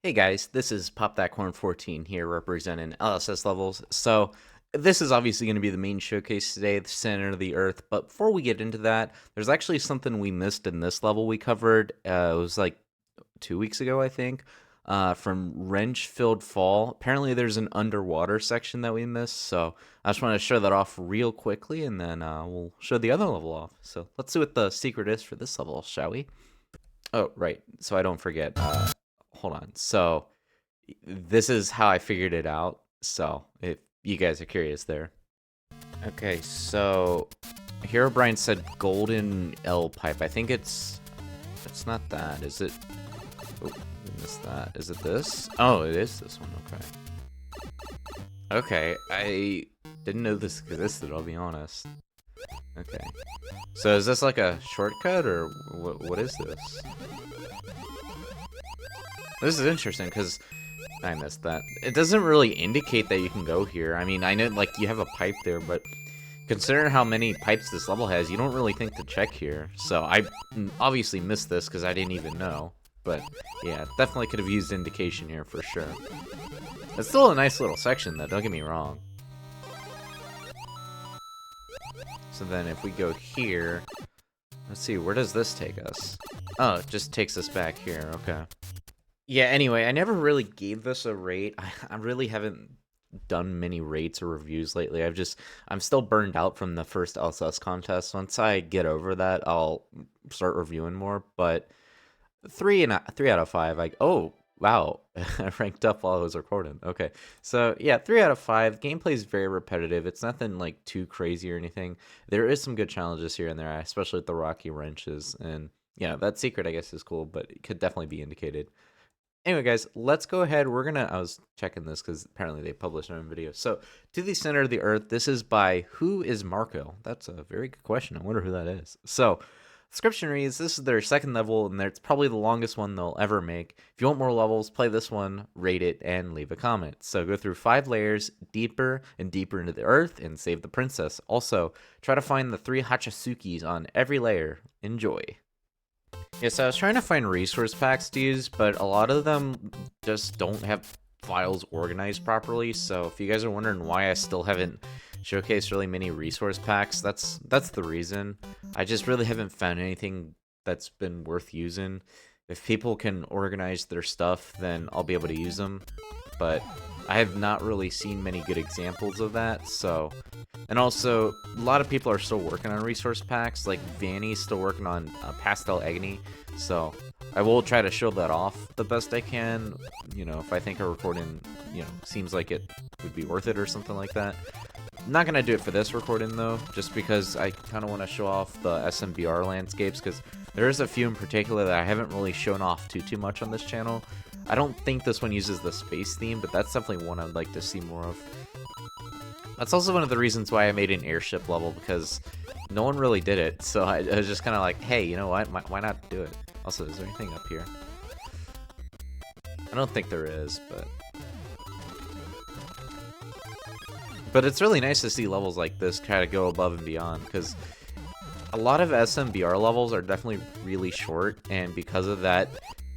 Hey guys, this is Pop That Corn 14 here representing LSS levels. So this is obviously going to be the main showcase today, the center of the earth. But before we get into that, there's actually something we missed in this level we covered. It was like 2 weeks ago, I think, from Wrench-Filled Fall. Apparently there's an underwater section that we missed. So I just want to show that off real quickly and then we'll show the other level off. So let's see what the secret is for this level, shall we? Oh, right. So I don't forget. Hold on. So this is how I figured it out. So if you guys are curious there. Okay, so Hero Brian said golden L pipe. I think it's not that, is it? Oh, I missed that. Is it this? Oh, it is this one. Okay. Okay, I didn't know this existed, I'll be honest. Okay. So is this like a shortcut or what is this? This is interesting because I missed that. It doesn't really indicate that you can go here. I mean, I know like you have a pipe there, but considering how many pipes this level has, you don't really think to check here. So I obviously missed this because I didn't even know. But yeah, definitely could have used indication here for sure. It's still a nice little section though, don't get me wrong. So then if we go here, let's see, where does this take us? Oh, it just takes us back here, okay. Yeah, anyway, I never really gave this a rate. I really haven't done many rates or reviews lately. I'm still burned out from the first LSS contest. Once I get over that, I'll start reviewing more. But 3 out of 5. Like, oh wow, I ranked up while I was recording. Okay, so yeah, 3 out of 5. Gameplay is very repetitive. It's nothing like too crazy or anything. There is some good challenges here and there, especially with the rocky wrenches. And yeah, that secret I guess is cool, but it could definitely be indicated. Anyway, guys, let's go ahead. I was checking this because apparently they published their own video. So, To the Center of the Earth, this is by whoismarko. That's a very good question. I wonder who that is. So, description reads, this is their second level, and it's probably the longest one they'll ever make. If you want more levels, play this one, rate it, and leave a comment. So, go through 5 layers, deeper and deeper into the earth, and save the princess. Also, try to find the 3 Hachasukis on every layer. Enjoy. Yeah, so I was trying to find resource packs to use, but a lot of them just don't have files organized properly. So if you guys are wondering why I still haven't showcased really many resource packs, that's the reason. I just really haven't found anything that's been worth using. If people can organize their stuff, then I'll be able to use them. But I have not really seen many good examples of that, so... And also, a lot of people are still working on resource packs, like Vanny's still working on Pastel Agony, so I will try to show that off the best I can, you know, if I think a recording, you know, seems like it would be worth it or something like that. I'm not going to do it for this recording, though, just because I kind of want to show off the smbr landscapes, because there's a few in particular that I haven't really shown off too much on this channel. I don't think this one uses the space theme, but that's definitely one I'd like to see more of. That's also one of the reasons why I made an airship level, because no one really did it, so I was just kind of like, hey, you know what, why not do it? Also, is there anything up here? I don't think there is, but it's really nice to see levels like this try to go above and beyond, because a lot of smbr levels are definitely really short, and because of that,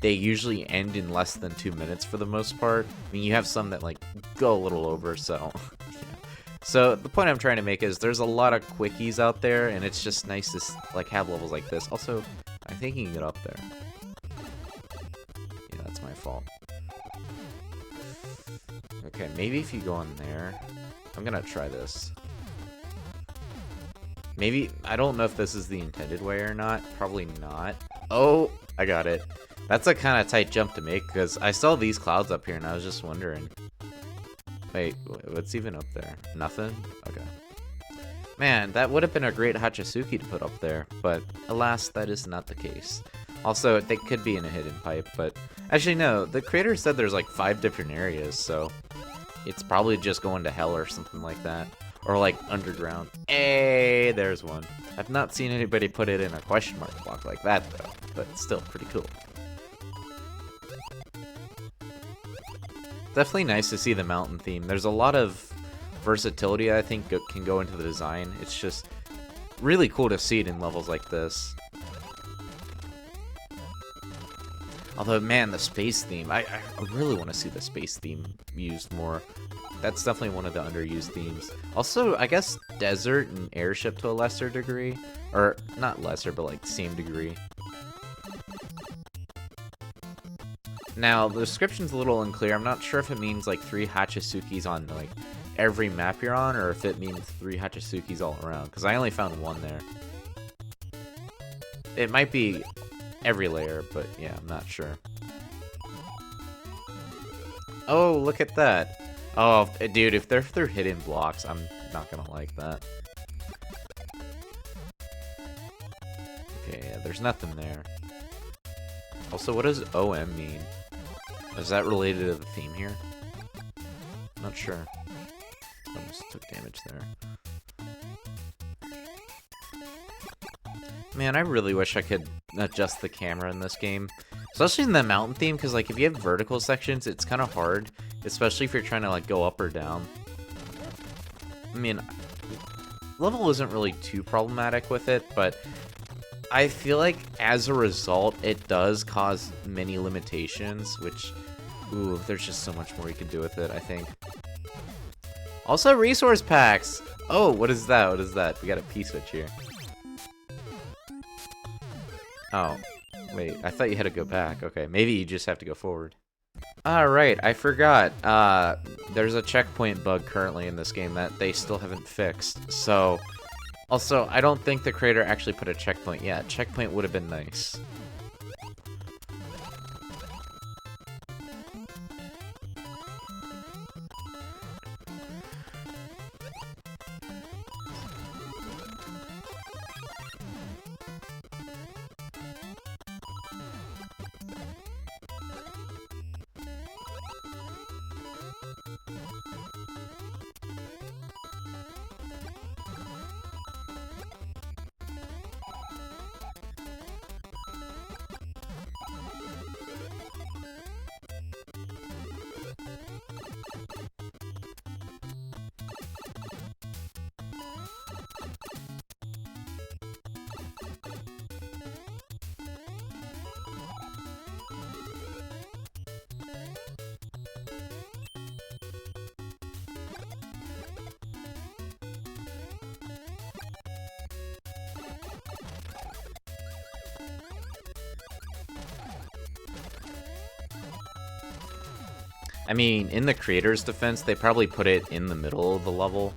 they usually end in less than 2 minutes for the most part. I mean, you have some that like go a little over, so... So the point I'm trying to make is there's a lot of quickies out there, and it's just nice to like have levels like this. Also, I think you can get up there. Yeah, that's my fault. Okay, maybe if you go on there, I'm gonna try this. Maybe, I don't know if this is the intended way or not. Probably not. Oh, I got it. That's a kind of tight jump to make, because I saw these clouds up here, and I was just wondering. Wait, what's even up there? Nothing? Okay. Man, that would have been a great Hachasuki to put up there, but alas, that is not the case. Also, they could be in a hidden pipe, but... Actually, no, the creator said there's like 5 different areas, so... It's probably just going to hell or something like that. Or like underground. Hey, there's one. I've not seen anybody put it in a question mark block like that, though, but still pretty cool. Definitely nice to see the mountain theme. There's a lot of versatility I think can go into the design. It's just really cool to see it in levels like this. Although, man, the space theme, I really want to see the space theme used more. That's definitely one of the underused themes. Also, I guess desert and airship to a lesser degree. Or, not lesser, but like same degree. Now, the description's a little unclear. I'm not sure if it means like 3 Hachisukis on like every map you're on, or if it means 3 Hachisukis all around, because I only found 1 there. It might be every layer, but yeah, I'm not sure. Oh, look at that. Oh, dude, if they're through hidden blocks, I'm not gonna like that. Okay, yeah, there's nothing there. Also, what does OM mean? Is that related to the theme here? Not sure. Almost took damage there. Man, I really wish I could adjust the camera in this game. Especially in the mountain theme, because like if you have vertical sections, it's kind of hard. Especially if you're trying to like go up or down. I mean, level isn't really too problematic with it, but I feel like as a result, it does cause many limitations, which, ooh, there's just so much more you can do with it, I think. Also, resource packs! Oh, what is that? What is that? We got a P-switch here. Oh, wait, I thought you had to go back. Okay, maybe you just have to go forward. Alright, I forgot. There's a checkpoint bug currently in this game that they still haven't fixed, so... Also, I don't think the creator actually put a checkpoint yet. Checkpoint would have been nice. I mean, in the creator's defense, they probably put it in the middle of the level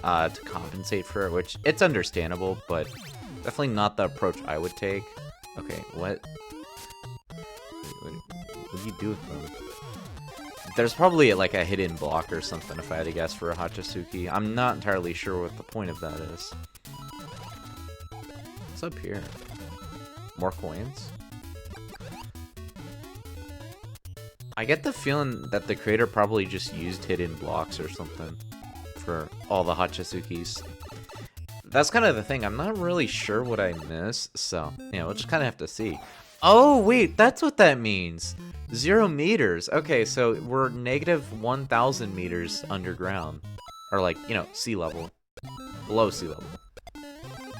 to compensate for it, which it's understandable, but definitely not the approach I would take. Okay, what do you do with them? There's probably like a hidden block or something, if I had to guess, for a Hachisuki. I'm not entirely sure what the point of that is. What's up here? More coins? I get the feeling that the creator probably just used hidden blocks or something for all the Hachisukis. That's kind of the thing. I'm not really sure what I missed, so, yeah, we'll just kind of have to see. Oh, wait, that's what that means. 0 meters. Okay, so we're negative 1,000 meters underground. Or, like, you know, sea level. Below sea level.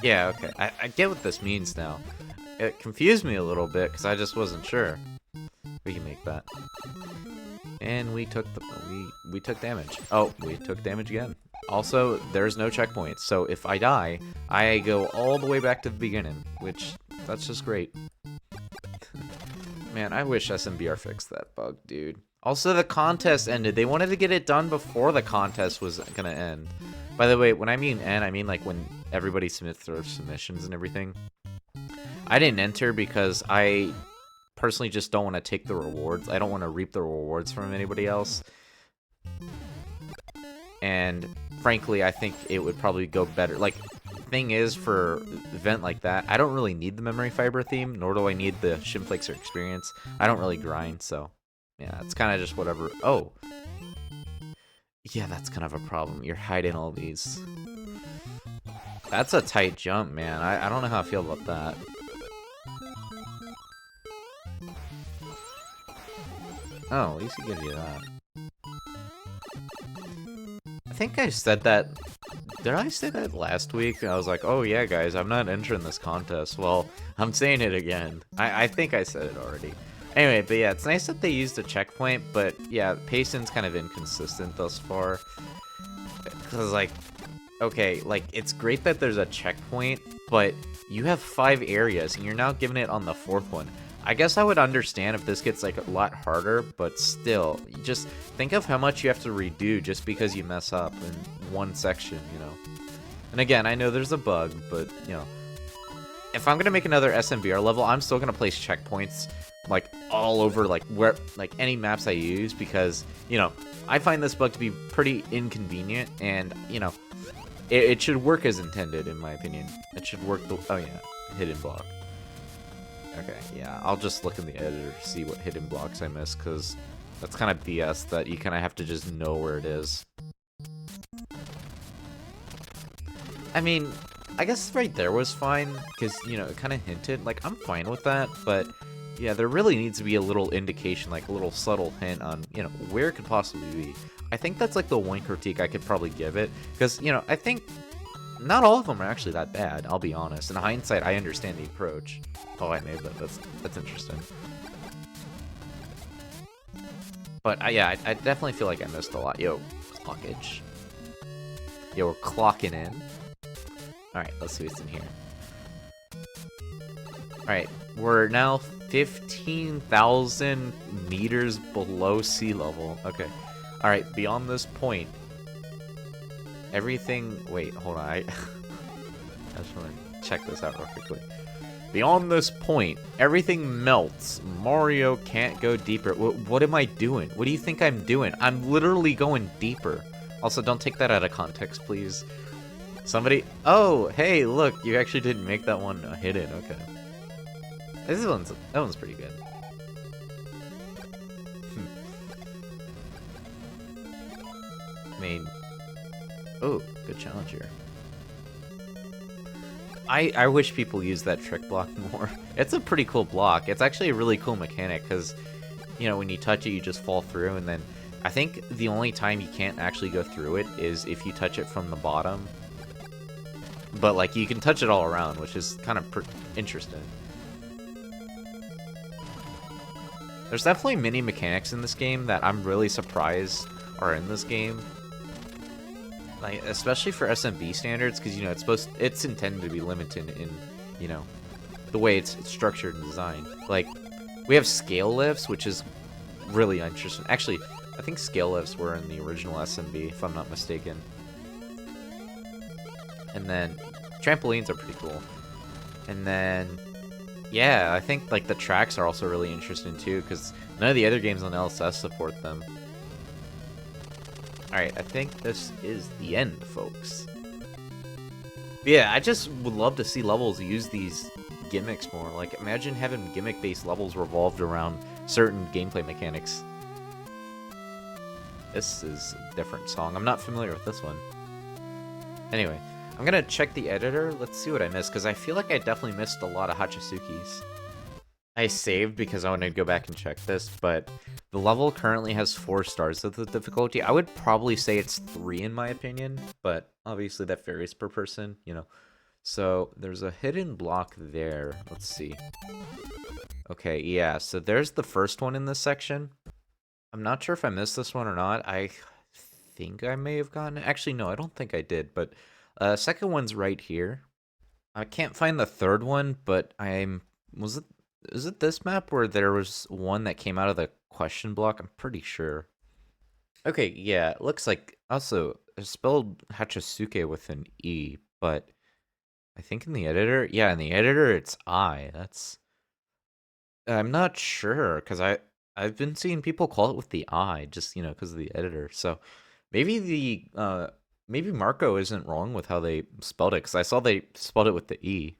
Yeah, okay. I get what this means now. It confused me a little bit, because I just wasn't sure. We can make that. And we took we took damage. Oh, we took damage again. Also, there's no checkpoints, so if I die, I go all the way back to the beginning, which, that's just great. Man, I wish SMBR fixed that bug, dude. Also, the contest ended. They wanted to get it done before the contest was gonna end. By the way, when I mean end, I mean like when everybody submits their submissions and everything. I didn't enter because I personally just don't want to take the rewards. I don't want to reap the rewards from anybody else. And frankly, I think it would probably go better. Like, thing is, for an event like that, I don't really need the memory fiber theme, nor do I need the Shimflakes or experience. I don't really grind, so yeah, it's kind of just whatever. Oh, yeah, that's kind of a problem. You're hiding all these. That's a tight jump, man. I don't know how I feel about that. Oh, at least he gives you that. I think I said that. Did I say that last week? I was like, oh yeah, guys, I'm not entering this contest. Well, I'm saying it again. I think I said it already. Anyway, but yeah, it's nice that they used a checkpoint, but yeah, pacing's kind of inconsistent thus far. Because, like, okay, like, it's great that there's a checkpoint, but you have 5 areas, and you're now giving it on the 4th one. I guess I would understand if this gets, like, a lot harder, but still, you just think of how much you have to redo just because you mess up in one section, you know? And again, I know there's a bug, but, you know, if I'm gonna make another smbr level, I'm still gonna place checkpoints, like, all over, like, where, like, any maps I use, because, you know, I find this bug to be pretty inconvenient, and, you know, it should work as intended, in my opinion. It should work the... Oh, yeah. Hidden block. Okay, yeah. I'll just look in the editor to see what hidden blocks I missed, because that's kind of BS that you kind of have to just know where it is. I mean, I guess right there was fine, because, you know, it kind of hinted. Like, I'm fine with that, but... yeah, there really needs to be a little indication, like a little subtle hint on, you know, where it could possibly be. I think that's like the one critique I could probably give it, because, you know, I think not all of them are actually that bad, I'll be honest. In hindsight, I understand the approach. Oh, I made that. That's interesting. But, yeah, I definitely feel like I missed a lot. Yo, clockage. Yo, we're clocking in. Alright, let's see what's in here. Alright, we're now 15,000 meters below sea level. Okay. Alright, beyond this point, everything... Wait, hold on. I just want to check this out real quickly. Beyond this point, everything melts. Mario can't go deeper. What am I doing? What do you think I'm doing? I'm literally going deeper. Also, don't take that out of context, please. Somebody... Oh, hey, look. You actually didn't make that one hidden. Okay. That one's pretty good. I mean, oh, good challenge here. I wish people used that trick block more. It's a pretty cool block. It's actually a really cool mechanic because, you know, when you touch it, you just fall through, and then I think the only time you can't actually go through it is if you touch it from the bottom. But, like, you can touch it all around, which is kind of interesting. There's definitely many mechanics in this game that I'm really surprised are in this game. Like, especially for SMB standards, because, you know, it's intended to be limited in, you know, the way it's structured and designed. Like, we have scale lifts, which is really interesting. Actually, I think scale lifts were in the original SMB, if I'm not mistaken. And then trampolines are pretty cool. And then, yeah, I think, like, the tracks are also really interesting, too, because none of the other games on LSS support them. Alright, I think this is the end, folks. But yeah, I just would love to see levels use these gimmicks more. Like, imagine having gimmick-based levels revolved around certain gameplay mechanics. This is a different song. I'm not familiar with this one. Anyway, I'm gonna check the editor. Let's see what I missed, because I feel like I definitely missed a lot of Hachisuki's. I saved because I wanted to go back and check this, but the level currently has 4 stars of the difficulty. I would probably say it's 3 in my opinion, but obviously that varies per person, you know. So there's a hidden block there. Let's see. Okay, yeah, so there's the first one in this section. I'm not sure if I missed this one or not. I think I may have gotten it. Actually, no, I don't think I did, but second one's right here. I can't find the third one, but is it this map where there was one that came out of the question block? I'm pretty sure. Okay, yeah, it looks like... Also, it's spelled Hachisuke with an E, but I think in the editor... Yeah, in the editor, it's I. That's... I'm not sure, because I've been seeing people call it with the I, just, you know, because of the editor. So, maybe maybe Marco isn't wrong with how they spelled it, because I saw they spelled it with the E.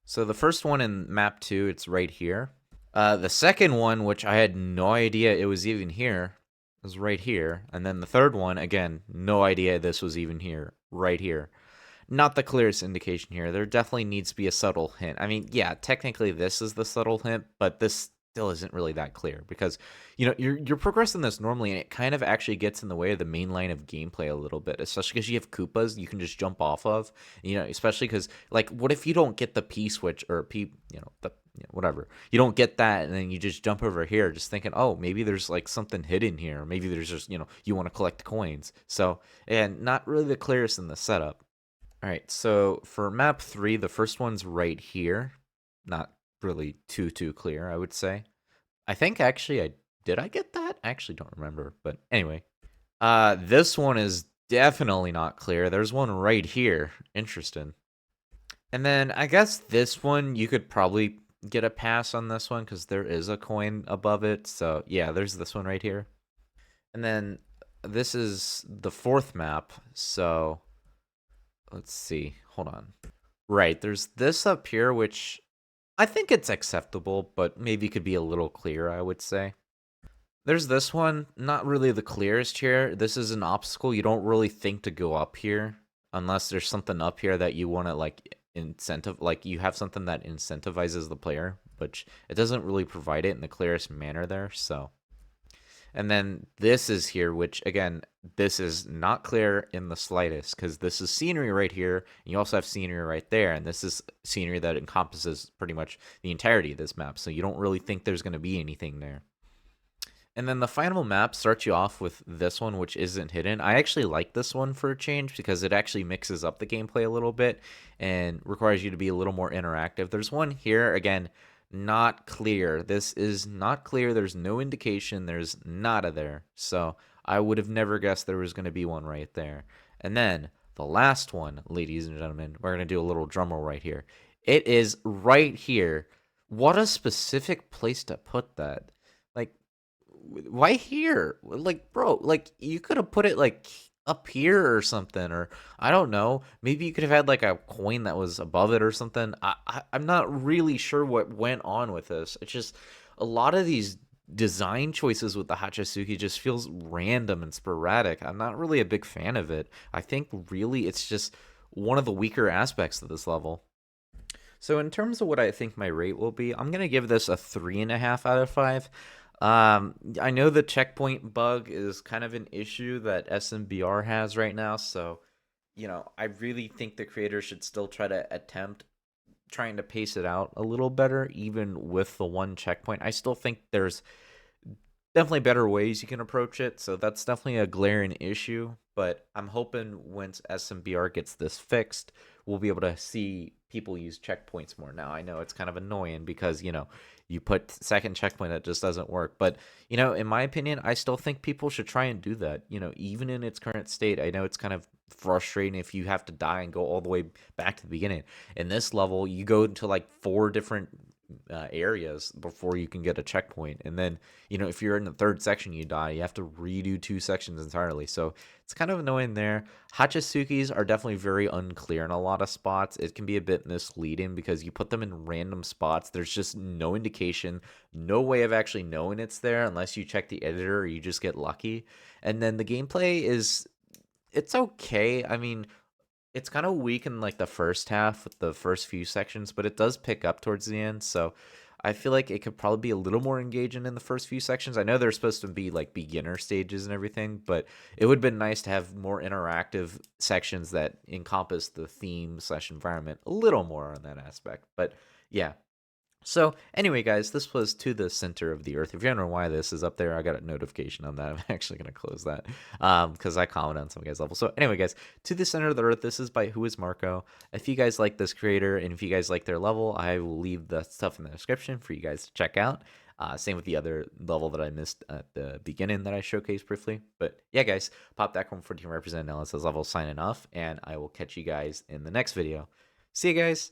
So the first one in map 2, it's right here. The second one, which I had no idea it was even here, is right here. And then the third one, again, no idea this was even here, right here. Not the clearest indication here. There definitely needs to be a subtle hint. I mean, yeah, technically this is the subtle hint, but this still isn't really that clear because, you know, you're progressing this normally, and it kind of actually gets in the way of the main line of gameplay a little bit, especially because you have Koopas you can just jump off of, you know, especially because, like, what if you don't get the P switch or you know, whatever. You don't get that, and then you just jump over here, just thinking, oh, maybe there's like something hidden here. Maybe there's just you want to collect coins. So, and not really the clearest in the setup. All right, so for map 3, the first one's right here. Not really too clear, I would say. I think actually I get that? I actually don't remember, but anyway. This one is definitely not clear. There's one right here. Interesting. And then I guess this one you could probably get a pass on this one because there is a coin above it. So yeah, there's this one right here. And then this is the 4th map. So let's see. Hold on. Right, there's this up here, which I think it's acceptable, but maybe could be a little clearer, I would say. There's this one, not really the clearest here. This is an obstacle. You don't really think to go up here unless there's something up here that you want to like like you have something that incentivizes the player, which it doesn't really provide it in the clearest manner there. So, and then this is here, which again, this is not clear in the slightest because this is scenery right here. And you also have scenery right there. And this is scenery that encompasses pretty much the entirety of this map. So you don't really think there's going to be anything there. And then the final map starts you off with this one, which isn't hidden. I actually like this one for a change because it actually mixes up the gameplay a little bit and requires you to be a little more interactive. There's one here, again, not clear. This is not clear. There's no indication. There's nada there. So I would have never guessed there was going to be one right there. And then the last one, ladies and gentlemen, we're going to do a little drum roll right here. It is right here. What a specific place to put that. Like, why here? Like, bro, like you could have put it like up here or something, or I don't know. Maybe you could have had like a coin that was above it or something. I'm not really sure what went on with this. It's just a lot of these design choices with the Hachisuki just feels random and sporadic. I'm not really a big fan of it. I think really it's just one of the weaker aspects of this level. So in terms of what I think my rate will be, I'm gonna give this a 3.5 out of 5. I know the checkpoint bug is kind of an issue that smbr has right now, so I really think the creators should still try to attempt trying to pace it out a little better, even with the one checkpoint. I still think there's definitely better ways you can approach it, so that's definitely a glaring issue. But I'm hoping once smbr gets this fixed, we'll be able to see people use checkpoints more. Now I know it's kind of annoying because you put second checkpoint, that just doesn't work. But in my opinion, I still think people should try and do that, even in its current state. I know it's kind of frustrating if you have to die and go all the way back to the beginning. In this level, you go into like 4 different areas before you can get a checkpoint, and then if you're in the 3rd section you die, you have to redo 2 sections entirely. So it's kind of annoying there. Hachisukis are definitely very unclear in a lot of spots. It can be a bit misleading because you put them in random spots. There's just no indication, no way of actually knowing it's there unless you check the editor or you just get lucky. And then the gameplay it's okay. I mean, it's kind of weak in like the first half with the first few sections, but it does pick up towards the end. So I feel like it could probably be a little more engaging in the first few sections. I know they're supposed to be like beginner stages and everything, but it would have been nice to have more interactive sections that encompass the theme / environment a little more on that aspect. But yeah. So anyway, guys, this was To the Center of the Earth. If you're wondering why this is up there, I got a notification on that. I'm actually going to close that because I commented on some guys' level. So anyway, guys, To the Center of the Earth, this is by whoismarko. If you guys like this creator and if you guys like their level, I will leave the stuff in the description for you guys to check out. Same with the other level that I missed at the beginning that I showcased briefly. But yeah, guys, pop that from 14 represent analysis level signing off, and I will catch you guys in the next video. See you guys.